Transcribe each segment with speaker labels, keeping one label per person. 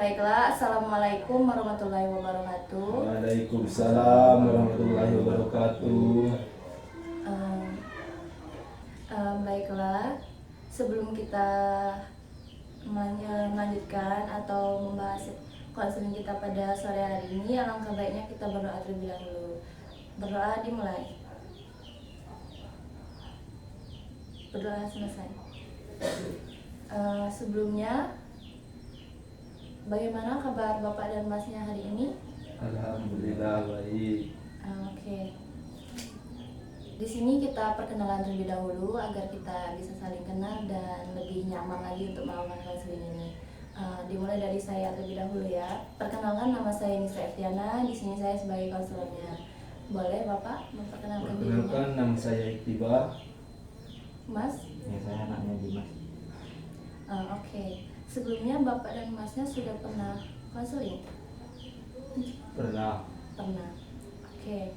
Speaker 1: Baiklah, Assalamualaikum warahmatullahi wabarakatuh.
Speaker 2: Waalaikumsalam warahmatullahi wabarakatuh.
Speaker 1: Em, Baiklah, sebelum kita melanjutkan atau membahas konseling kita pada sore hari ini, alangkah baiknya kita berdoa terlebih dahulu. Berdoa dimulai. Berdoa selesai. Sebelumnya, bagaimana kabar Bapak dan Masnya hari ini?
Speaker 2: Alhamdulillah baik.
Speaker 1: Oke. Di sini kita perkenalan terlebih dahulu agar kita bisa saling kenal dan lebih nyaman lagi untuk melakukan konseling ini. Dimulai dari saya terlebih dahulu ya. Perkenalkan, nama saya Nisa Etiana. Di sini saya sebagai konselornya. Boleh Bapak memperkenalkan dirinya?
Speaker 2: Perkenalkan, nama saya Iktibar.
Speaker 1: Mas?
Speaker 3: Ya, saya anaknya Dimas.
Speaker 1: Oke. Sebelumnya Bapak dan Masnya sudah pernah konseling?
Speaker 2: Pernah.
Speaker 1: Pernah. Oke.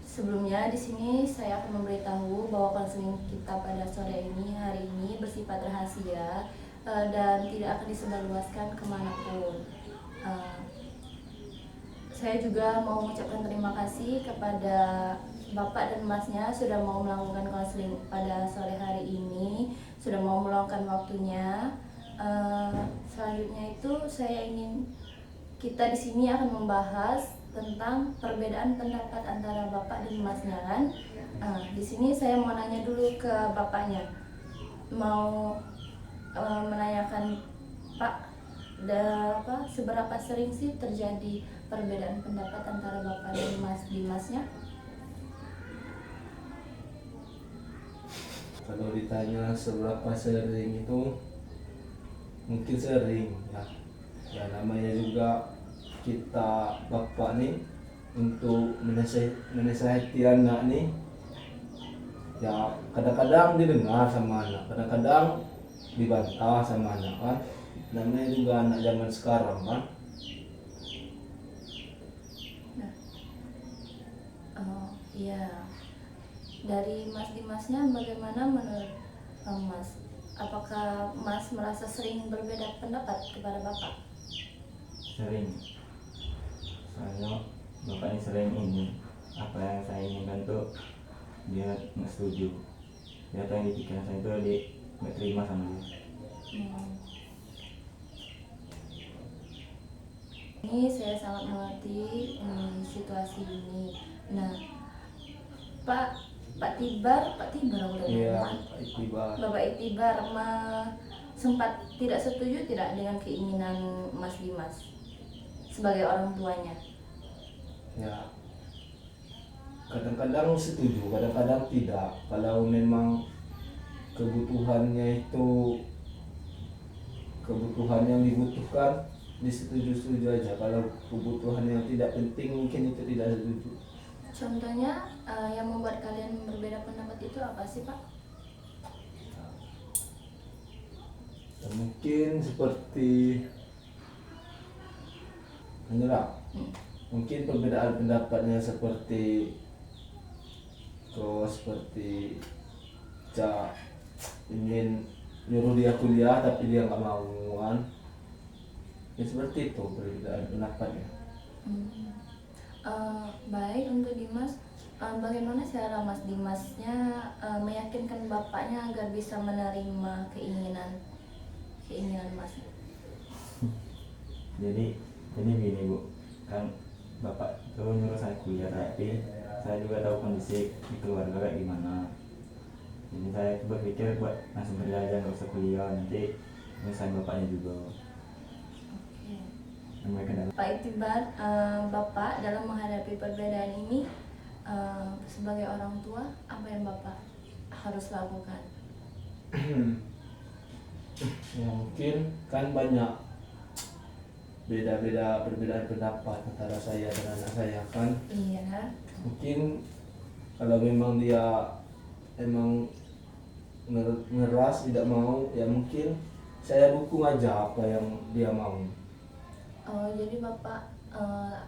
Speaker 1: Sebelumnya di sini saya akan memberitahu bahwa konseling kita pada sore ini hari ini bersifat rahasia dan tidak akan disebarluaskan kemanapun. Saya juga mau mengucapkan terima kasih kepada Bapak dan Masnya sudah mau melakukan konseling pada sore hari ini, sudah mau meluangkan waktunya. Selanjutnya itu saya ingin kita di sini akan membahas tentang perbedaan pendapat antara Bapak dan Masnya kan. Di sini saya mau nanya dulu ke Bapaknya, mau menanyakan Pak, seberapa sering sih terjadi perbedaan pendapat antara Bapak dan Mas Dimasnya?
Speaker 2: Kalau ditanya seberapa sering itu mungkin sering ya. Ya namanya juga kita bapak nih untuk menasihati anak nih. Ya kadang-kadang didengar sama anak, kadang-kadang dibantah sama anak kan. Namanya juga anak zaman sekarang kan.
Speaker 1: Iya. Dari Mas Dimasnya bagaimana menurut Mas? Apakah Mas merasa sering berbeda pendapat kepada Bapak?
Speaker 3: Sering. Soalnya bapak ini sering ini apa yang saya inginkan tuh dia nggak setuju. Dia yang di pikiran saya itu dia nggak terima sama dia.
Speaker 1: Ini saya sangat mengerti situasi ini. Nah, Pak Tibar udah
Speaker 2: Iya,
Speaker 1: ngomong.
Speaker 2: Iktibar.
Speaker 1: Bapak Iktibar sempat tidak setuju tidak dengan keinginan Mas Dimas sebagai orang tuanya?
Speaker 2: Ya kadang-kadang setuju, kadang-kadang tidak. Kalau memang kebutuhannya itu kebutuhan yang dibutuhkan disetujui aja. Kalau kebutuhan yang tidak penting mungkin itu tidak setuju.
Speaker 1: Contohnya yang membuat kalian berbeda pendapat itu apa sih Pak?
Speaker 2: Ya, mungkin seperti menyerah. Mungkin perbedaan pendapatnya seperti ingin nyuruh dia kuliah tapi dia nggak mau kan. Ya seperti itu perbedaan pendapatnya.
Speaker 1: Baik, untuk Dimas, bagaimana cara Mas Dimasnya meyakinkan bapaknya agar bisa menerima keinginan Mas?
Speaker 3: Jadi ini gini Bu, kan bapak itu nyuruh saya kuliah tapi saya juga tahu kondisi di keluarga kayak gimana. Jadi saya berpikir buat langsung kuliah aja, nggak usah kuliah, nanti nyusahin bapaknya juga.
Speaker 1: Pak Iktibar, Bapak dalam menghadapi perbedaan ini sebagai orang tua, apa yang Bapak harus lakukan?
Speaker 2: Ya mungkin kan banyak beda-beda perbedaan pendapat antara saya dan anak saya kan.
Speaker 1: Iya.
Speaker 2: Mungkin kalau memang dia emang ngeras tidak mau, ya mungkin saya dukung aja apa yang dia mau.
Speaker 1: Jadi Bapak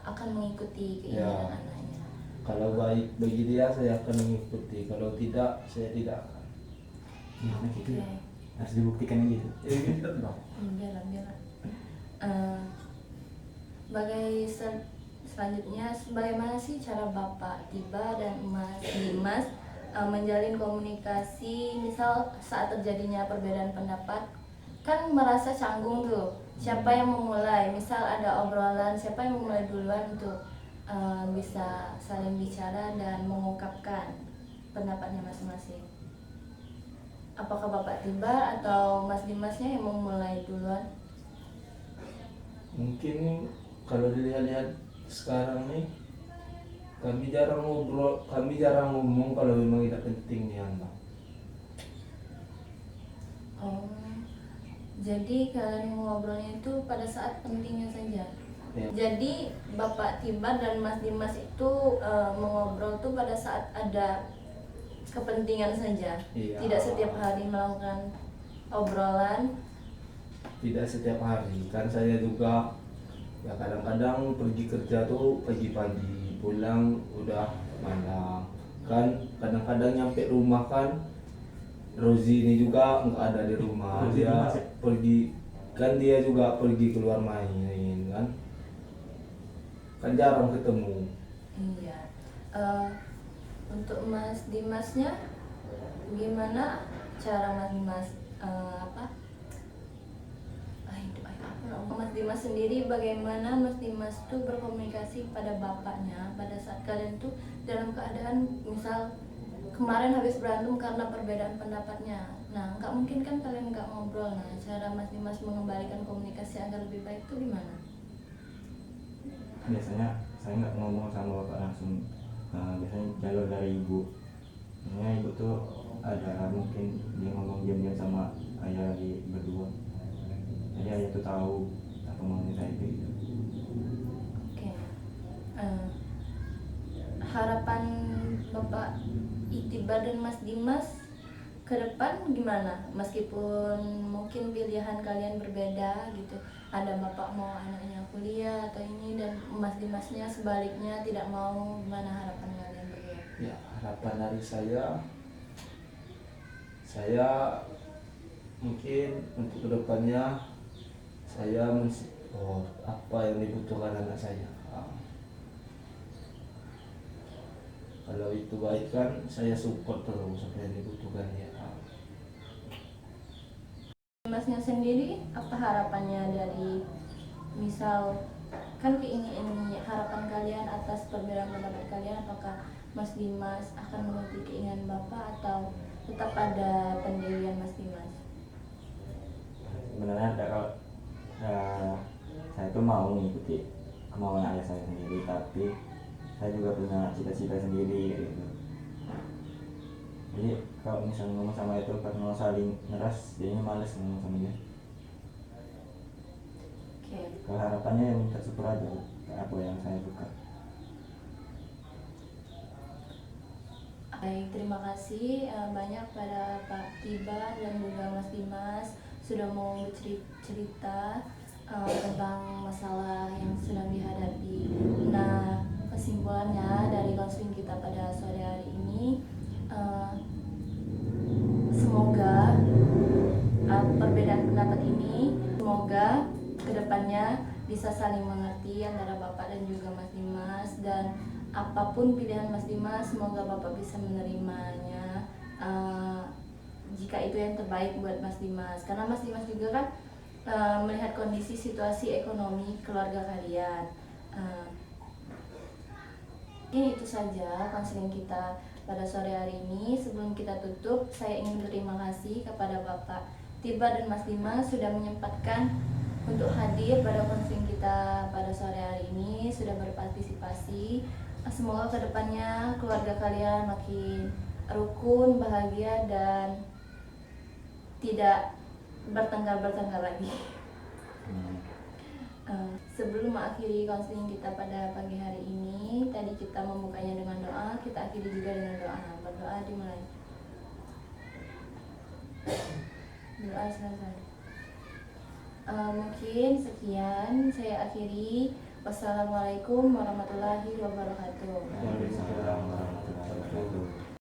Speaker 1: akan mengikuti keinginan
Speaker 2: Ya.
Speaker 1: anaknya.
Speaker 2: Kalau baik bagi dia saya akan mengikuti, kalau tidak saya tidak akan.
Speaker 3: Gimana gitu
Speaker 1: Oke.
Speaker 3: ya? Harus dibuktikan gitu.
Speaker 2: Ya gitu dong.
Speaker 1: Selanjutnya, bagaimana sih cara Bapak Tiba dan Mas Dimas menjalin komunikasi, misal saat terjadinya perbedaan pendapat, kan merasa canggung tuh, siapa yang memulai, misal ada obrolan, siapa yang memulai duluan untuk bisa saling bicara dan mengungkapkan pendapatnya masing-masing. Apakah Bapak Tiba atau Mas Dimasnya yang memulai duluan?
Speaker 2: Mungkin kalau dilihat-lihat sekarang nih, kami jarang ngobrol, kami jarang ngomong kalau memang tidak penting nih Anda.
Speaker 1: Oh, jadi kalian ngobrolnya itu pada saat pentingnya saja.
Speaker 2: Ya.
Speaker 1: Jadi Bapak Tiba dan Mas Dimas itu mengobrol tuh pada saat ada kepentingan saja.
Speaker 2: Iya.
Speaker 1: Tidak setiap hari melakukan obrolan.
Speaker 2: Tidak setiap hari, kan saya juga ya kadang-kadang pergi kerja tuh pagi-pagi, pulang udah malam. Kan kadang-kadang nyampe rumah kan Rozi ini juga nggak ada di rumah,
Speaker 3: Rozi
Speaker 2: dia
Speaker 3: masih?
Speaker 2: pergi, kan dia juga pergi keluar main kan jarang ketemu.
Speaker 1: Iya. Untuk Mas Dimasnya gimana cara Mas Dimas Mas Dimas sendiri, bagaimana Mas Dimas tuh berkomunikasi pada bapaknya pada saat kalian tuh dalam keadaan misal kemarin habis berantem karena perbedaan pendapatnya. Nah, nggak mungkin kan kalian nggak ngobrol. Nah, cara Mas Dimas mengembalikan komunikasi agar lebih baik itu gimana?
Speaker 3: Biasanya saya nggak ngomong sama bapak langsung, biasanya jalur dari ibu. Biasanya ibu tuh ada mungkin dia ngomong diam-diam sama ayah lagi berdua, jadi ayah tuh tahu apa maunya saya gitu.
Speaker 1: Oke. Harapan Bapak Itiba dan Mas Dimas ke depan gimana? Meskipun mungkin pilihan kalian berbeda gitu, ada bapak mau anaknya kuliah atau ini, dan Mas Dimasnya sebaliknya tidak mau, gimana harapan kalian berdua?
Speaker 2: Ya, harapan dari saya mungkin untuk kedepannya saya mensupport apa yang dibutuhkan anak saya. Kalau itu baik kan saya support terus apa yang dibutuhkan dia.
Speaker 1: Masnya sendiri apa harapannya dari misal kan keinginan harapan kalian atas perbedaan pendapat kalian, apakah Mas Dimas akan menuruti keinginan Bapak atau tetap ada pendirian Mas Dimas?
Speaker 3: Sebenarnya kalau saya tuh mau mengikuti kemauan ayah saya sendiri, tapi saya juga punya cita-cita sendiri gitu. Jadi kalau misalnya ngomong sama itu karena saling ngeras, jadinya males ngomong sama dia.
Speaker 1: Oke.
Speaker 3: Kalau harapannya ya minta support aja apa yang saya suka.
Speaker 1: Baik, terima kasih banyak pada Pak Tiba dan juga Mas Dimas sudah mau cerita tentang masalah yang sedang dihadapi. Nah, kesimpulannya dari konseling kita pada sore hari ini, semoga perbedaan pendapat ini semoga kedepannya bisa saling mengerti antara Bapak dan juga Mas Dimas, dan apapun pilihan Mas Dimas semoga Bapak bisa menerimanya jika itu yang terbaik buat Mas Dimas, karena Mas Dimas juga kan melihat kondisi situasi ekonomi keluarga kalian. Mungkin itu saja konseling kita pada sore hari ini. Sebelum kita tutup, saya ingin berterima kasih kepada Bapak Tiba dan Mas Dimas sudah menyempatkan untuk hadir pada konseling kita pada sore hari ini, sudah berpartisipasi. Semoga kedepannya keluarga kalian makin rukun, bahagia, dan tidak bertengkar lagi. Sebelum mengakhiri konseling kita pada pagi hari ini, tadi kita membukanya dengan doa, kita akhiri juga dengan doa. Berdoa dimulai. Doa selesai. Mungkin sekian saya akhiri. Wassalamualaikum warahmatullahi wabarakatuh.
Speaker 3: Waalaikumsalam warahmatullahi wabarakatuh.